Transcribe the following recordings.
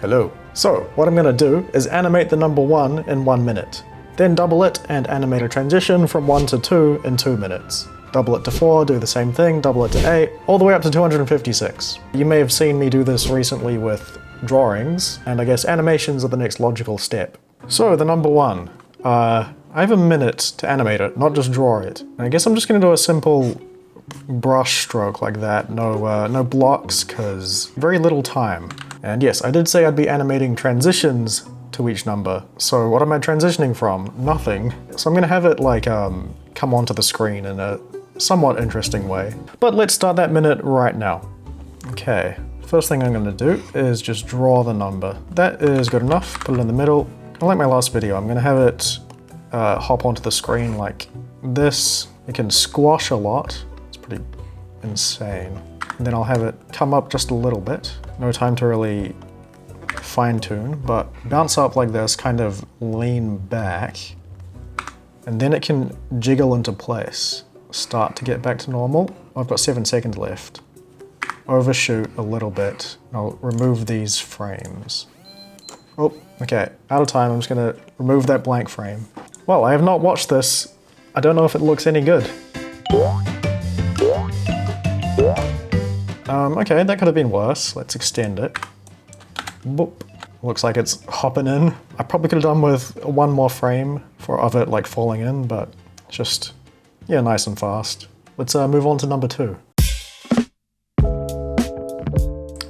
Hello. So what I'm going to do is animate the number 1 in 1 minute, then double it and animate a transition from 1 to 2 in 2 minutes. Double it to 4, do the same thing, double it to 8, all the way up to 256. You may have seen me do this recently with drawings, and I guess animations are the next logical step. So the number 1, I have a minute to animate it, not just draw it. And I guess I'm just going to do a simple brush stroke like that, no blocks, because very little time. And yes, I did say I'd be animating transitions to each number. So what am I transitioning from? Nothing. So I'm gonna have it like come onto the screen in a somewhat interesting way. But let's start that minute right now. Okay, first thing I'm gonna do is just draw the number. That is good enough, put it in the middle. Kind of like my last video, I'm gonna have it hop onto the screen like this. It can squash a lot. It's pretty insane. And then I'll have it come up just a little bit. No time to really fine tune, but bounce up like this, kind of lean back, and then it can jiggle into place. Start to get back to normal. I've got 7 seconds left. Overshoot a little bit. I'll remove these frames. Oh, okay, out of time. I'm just gonna remove that blank frame. Well, I have not watched this. I don't know if it looks any good. Okay, that could have been worse. Let's extend it. Boop. Looks like it's hopping in. I probably could have done with 1 more frame of it like falling in, but just, yeah, nice and fast. Let's move on to number 2.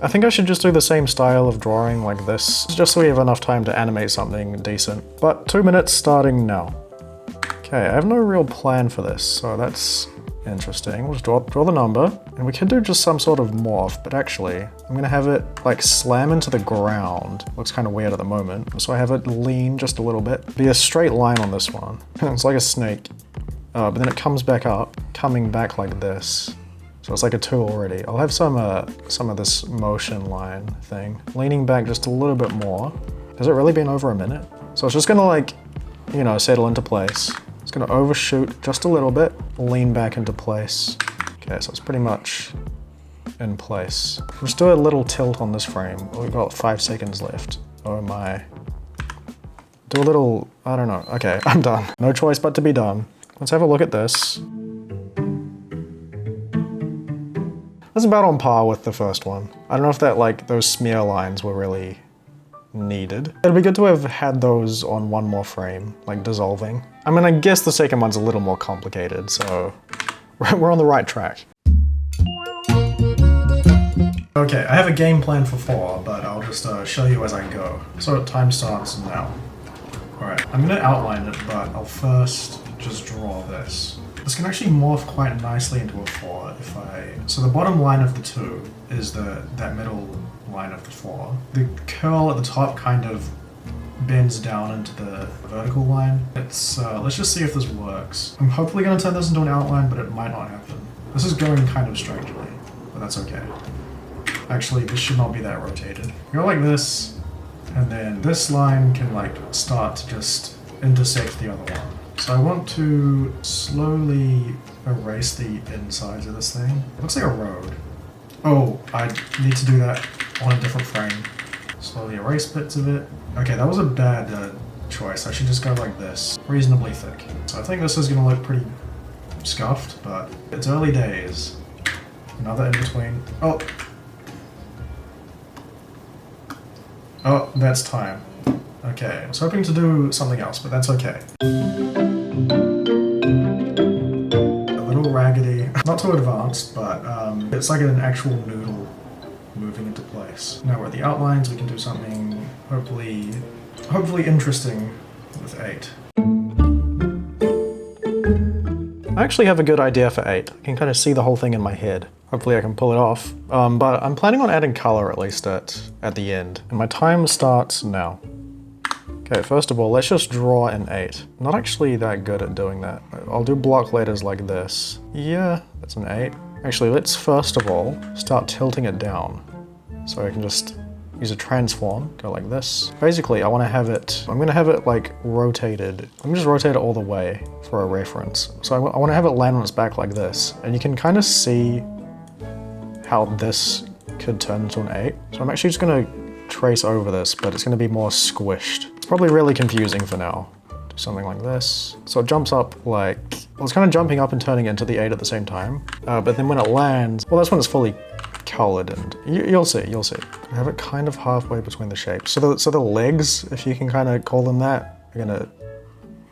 I think I should just do the same style of drawing like this, just so we have enough time to animate something decent. But 2 minutes starting now. Okay, I have no real plan for this, so that's interesting. We'll just draw the number, and we can do just some sort of morph, but actually, I'm gonna have it like slam into the ground. Looks kind of weird at the moment. So I have it lean just a little bit. Be a straight line on this one. It's like a snake. But then it comes back up, coming back like this. So it's like a 2 already. I'll have some of this motion line thing. Leaning back just a little bit more. Has it really been over a minute? So it's just gonna like, you know, settle into place. It's gonna overshoot just a little bit, lean back into place. Okay, so it's pretty much in place. Let's do a little tilt on this frame. We've got 5 seconds left. Oh my. Do a little, I don't know. Okay, I'm done. No choice but to be done. Let's have a look at this. That's about on par with the first one. I don't know if that like those smear lines were really needed. It'd be good to have had those on 1 more frame, like dissolving. I mean, I guess the second one's a little more complicated, so we're on the right track. Okay, I have a game plan for 4, but I'll just show you as I go. So time starts now. Alright, I'm gonna outline it, but I'll first just draw this. This can actually morph quite nicely into a 4 if so the bottom line of the 2 is that middle line of the 4. The curl at the top kind of bends down into the vertical line. Let's just see if this works. I'm hopefully gonna turn this into an outline, but it might not happen. This is going kind of strangely, but that's okay. Actually, this should not be that rotated. Go like this, and then this line can like start to just intersect the other one. So I want to slowly erase the insides of this thing. It looks like a road. Oh, I need to do that on a different frame. Slowly erase bits of it. Okay, that was a bad choice. I should just go like this. Reasonably thick. So I think this is gonna look pretty scuffed, but it's early days. Another in between. Oh! Oh, that's time. Okay, I was hoping to do something else, but that's okay. A little raggedy. Not too advanced, but it's like an actual noodle moving into place. Now we're at the outlines, we can do something hopefully interesting with 8. I actually have a good idea for 8. I can kind of see the whole thing in my head. Hopefully I can pull it off. But I'm planning on adding color at least at the end. And my time starts now. Okay, first of all, let's just draw an 8. Not actually that good at doing that. I'll do block letters like this. Yeah, that's an 8. Actually, let's first of all start tilting it down. So I can just use a transform, go like this. Basically, I'm gonna have it like rotated. I'm gonna just rotate it all the way for a reference. So I wanna have it land on its back like this. And you can kind of see how this could turn into an 8. So I'm actually just gonna trace over this, but it's going to be more squished. It's probably really confusing for now. Do something like this. So it jumps up like, well, it's kind of jumping up and turning into the 8 at the same time. But then when it lands, well, that's when it's fully colored, and you'll see. I have it kind of halfway between the shapes. So the legs, if you can kind of call them that, are gonna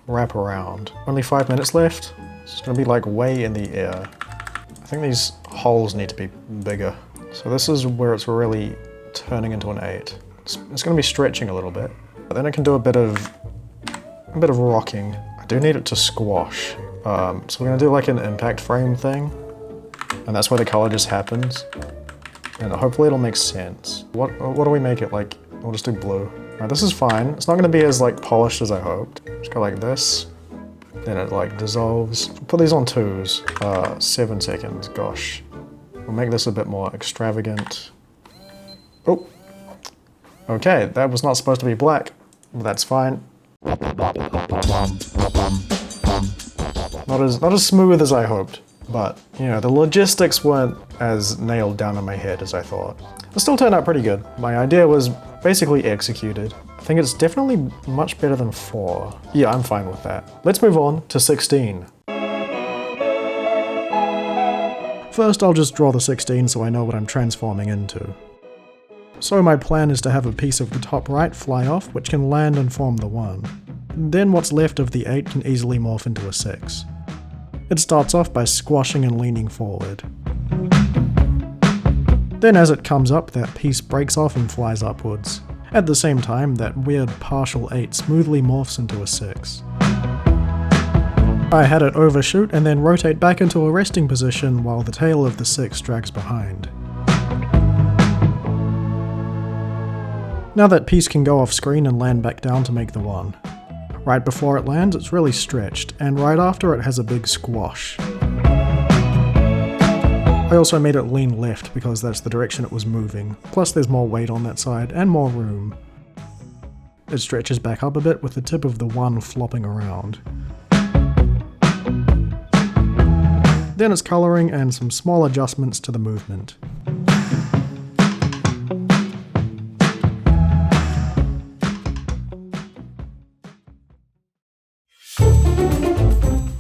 wrap around. Only 5 minutes left. It's gonna be like way in the air. I think these holes need to be bigger. So this is where it's really turning into an 8. It's gonna be stretching a little bit, but then it can do a bit of rocking. I do need it to squash. So we're gonna do like an impact frame thing, and that's where the color just happens. And hopefully it'll make sense. What do we make it like? We'll just do blue. Alright, this is fine. It's not gonna be as like polished as I hoped. Just go like this. Then it like dissolves. Put these on 2s. 7 seconds, gosh. We'll make this a bit more extravagant. Oh. Okay, that was not supposed to be black. But that's fine. Not as smooth as I hoped. But, you know, the logistics weren't as nailed down in my head as I thought. It still turned out pretty good. My idea was basically executed. I think it's definitely much better than 4. Yeah, I'm fine with that. Let's move on to 16. First, I'll just draw the 16 so I know what I'm transforming into. So my plan is to have a piece of the top right fly off, which can land and form the 1. Then what's left of the 8 can easily morph into a 6. It starts off by squashing and leaning forward. Then as it comes up, that piece breaks off and flies upwards. At the same time, that weird partial 8 smoothly morphs into a 6. I had it overshoot and then rotate back into a resting position while the tail of the 6 drags behind. Now that piece can go off screen and land back down to make the 1. Right before it lands, it's really stretched, and right after it has a big squash. I also made it lean left because that's the direction it was moving, plus there's more weight on that side and more room. It stretches back up a bit with the tip of the 1 flopping around. Then it's colouring and some small adjustments to the movement.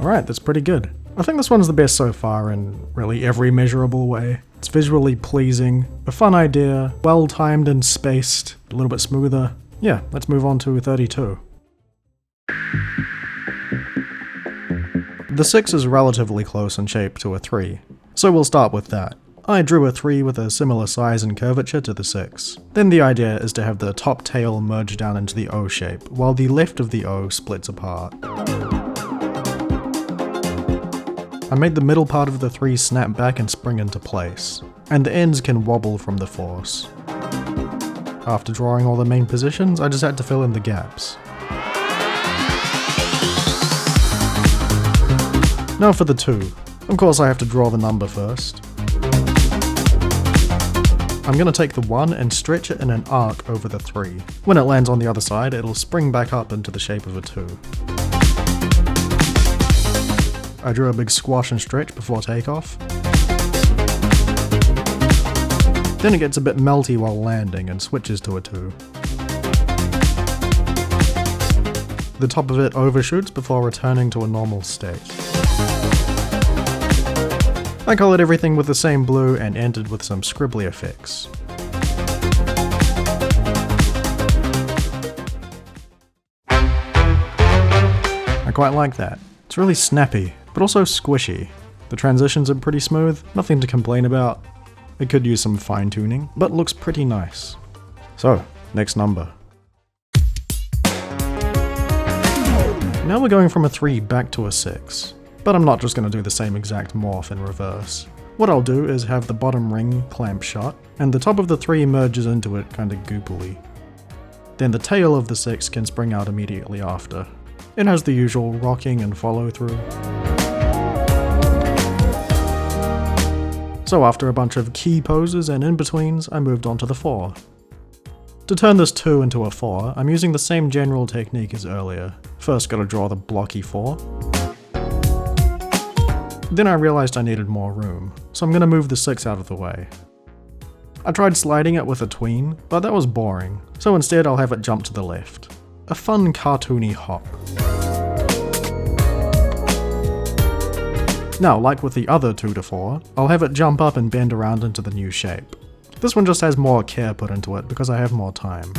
Alright, that's pretty good. I think this one's the best so far in really every measurable way. It's visually pleasing, a fun idea, well timed and spaced, a little bit smoother. Yeah, let's move on to 32. The 6 is relatively close in shape to a 3, so we'll start with that. I drew a 3 with a similar size and curvature to the 6. Then the idea is to have the top tail merge down into the O shape, while the left of the O splits apart. I made the middle part of the 3 snap back and spring into place, and the ends can wobble from the force. After drawing all the main positions, I just had to fill in the gaps. Now for the 2. Of course I have to draw the number first. I'm going to take the 1 and stretch it in an arc over the 3. When it lands on the other side, it'll spring back up into the shape of a 2. I drew a big squash and stretch before takeoff. Then it gets a bit melty while landing and switches to a 2. The top of it overshoots before returning to a normal state. I coloured everything with the same blue and ended with some scribbly effects. I quite like that. It's really snappy, but also squishy. The transitions are pretty smooth, nothing to complain about. It could use some fine tuning, but looks pretty nice. So, next number. Now we're going from a 3 back to a 6. But I'm not just going to do the same exact morph in reverse. What I'll do is have the bottom ring clamp shut, and the top of the 3 merges into it kinda goopily. Then the tail of the 6 can spring out immediately after. It has the usual rocking and follow through. So after a bunch of key poses and in-betweens, I moved on to the 4. To turn this 2 into a 4, I'm using the same general technique as earlier. First gotta draw the blocky 4. Then I realized I needed more room, so I'm going to move the 6 out of the way. I tried sliding it with a tween, but that was boring, so instead I'll have it jump to the left. A fun cartoony hop. Now, like with the other 2 to 4, I'll have it jump up and bend around into the new shape. This one just has more care put into it because I have more time.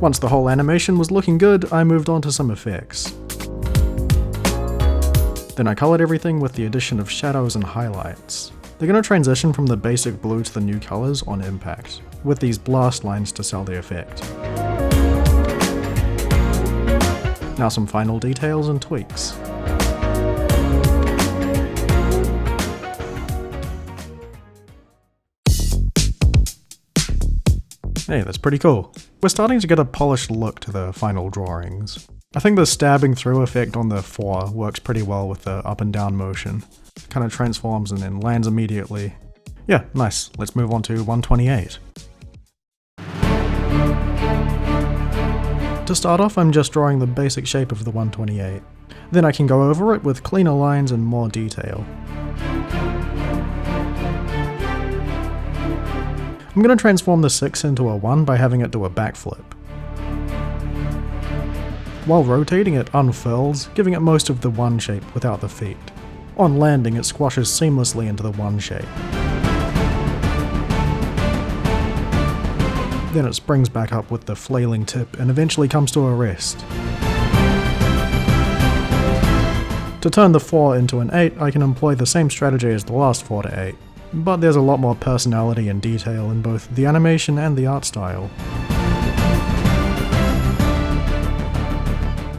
Once the whole animation was looking good, I moved on to some effects. Then I coloured everything with the addition of shadows and highlights. They're going to transition from the basic blue to the new colours on impact, with these blast lines to sell the effect. Now some final details and tweaks. Hey, that's pretty cool. We're starting to get a polished look to the final drawings. I think the stabbing through effect on the 4 works pretty well with the up and down motion. It kind of transforms and then lands immediately. Yeah, nice. Let's move on to 128. To start off, I'm just drawing the basic shape of the 128. Then I can go over it with cleaner lines and more detail. I'm going to transform the 6 into a 1 by having it do a backflip. While rotating, it unfurls, giving it most of the 1 shape without the feet. On landing, it squashes seamlessly into the 1 shape. Then it springs back up with the flailing tip and eventually comes to a rest. To turn the 4 into an 8, I can employ the same strategy as the last 4 to 8, but there's a lot more personality and detail in both the animation and the art style.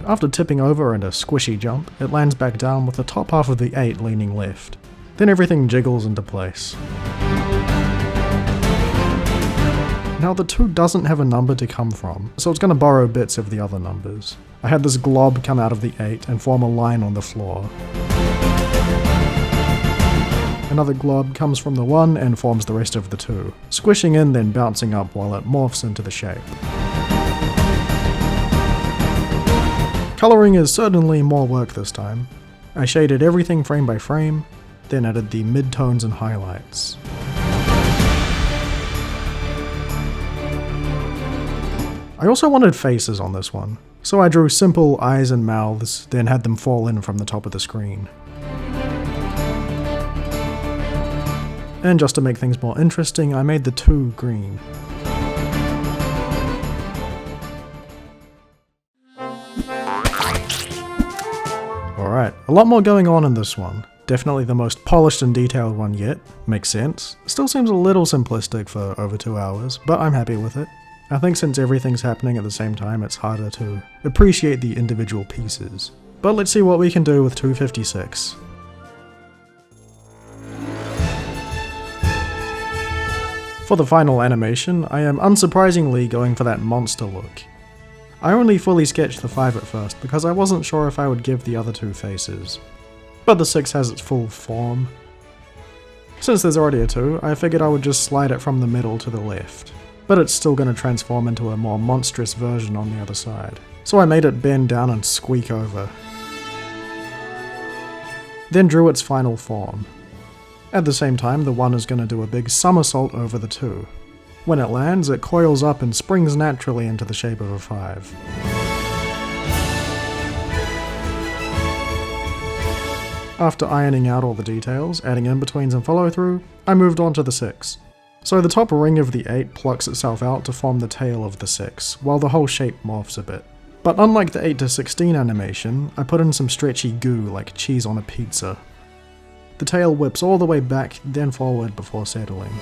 After tipping over and a squishy jump, it lands back down with the top half of the 8 leaning left. Then everything jiggles into place. Now the 2 doesn't have a number to come from, so it's going to borrow bits of the other numbers. I had this glob come out of the 8 and form a line on the floor. Another glob comes from the 1 and forms the rest of the 2, squishing in then bouncing up while it morphs into the shape. Colouring is certainly more work this time. I shaded everything frame by frame, then added the mid-tones and highlights. I also wanted faces on this one, so I drew simple eyes and mouths, then had them fall in from the top of the screen. And just to make things more interesting, I made the 2 green. Alright, a lot more going on in this one. Definitely the most polished and detailed one yet. Makes sense. Still seems a little simplistic for over 2 hours, but I'm happy with it. I think since everything's happening at the same time, it's harder to appreciate the individual pieces. But let's see what we can do with 256. For the final animation, I am unsurprisingly going for that monster look. I only fully sketched the 5 at first because I wasn't sure if I would give the other 2 faces. But the 6 has its full form. Since there's already a 2, I figured I would just slide it from the middle to the left. But it's still going to transform into a more monstrous version on the other side. So I made it bend down and squeak over. Then drew its final form. At the same time, the 1 is going to do a big somersault over the 2. When it lands, it coils up and springs naturally into the shape of a 5. After ironing out all the details, adding in-betweens and follow-through, I moved on to the 6. So the top ring of the 8 plucks itself out to form the tail of the 6, while the whole shape morphs a bit. But unlike the 8 to 16 animation, I put in some stretchy goo like cheese on a pizza. The tail whips all the way back, then forward before settling.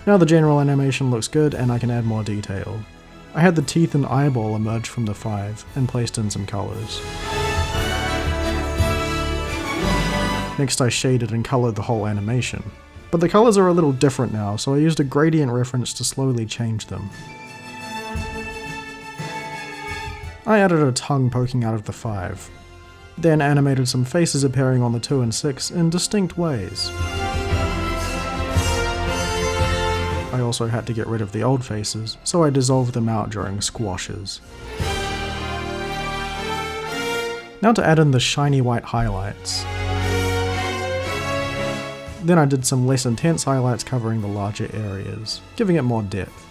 Now the general animation looks good and I can add more detail. I had the teeth and eyeball emerge from the 5 and placed in some colours. Next I shaded and coloured the whole animation. But the colours are a little different now, so I used a gradient reference to slowly change them. I added a tongue poking out of the 5. Then animated some faces appearing on the 2 and 6 in distinct ways. I also had to get rid of the old faces, so I dissolved them out during squashes. Now to add in the shiny white highlights. Then I did some less intense highlights covering the larger areas, giving it more depth.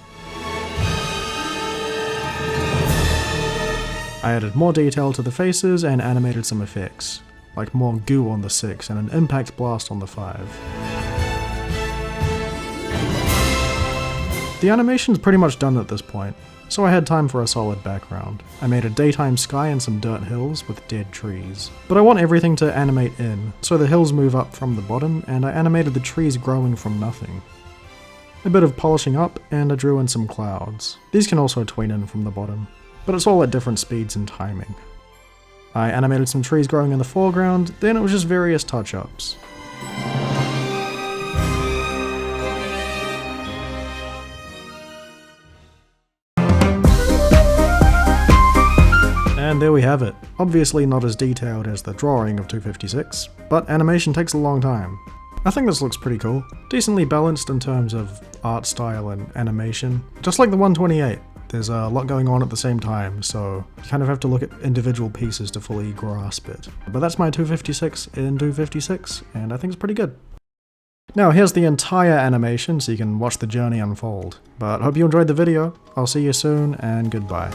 I added more detail to the faces and animated some effects, like more goo on the 6 and an impact blast on the 5. The animation's pretty much done at this point, so I had time for a solid background. I made a daytime sky and some dirt hills with dead trees. But I want everything to animate in, so the hills move up from the bottom, and I animated the trees growing from nothing. A bit of polishing up, and I drew in some clouds. These can also tween in from the bottom, but it's all at different speeds and timing. I animated some trees growing in the foreground, then it was just various touch-ups. And there we have it. Obviously not as detailed as the drawing of 256, but animation takes a long time. I think this looks pretty cool. Decently balanced in terms of art style and animation. Just like the 128, there's a lot going on at the same time, so you kind of have to look at individual pieces to fully grasp it. But that's my 256 in 256, and I think it's pretty good. Now here's the entire animation so you can watch the journey unfold. But hope you enjoyed the video, I'll see you soon, and goodbye.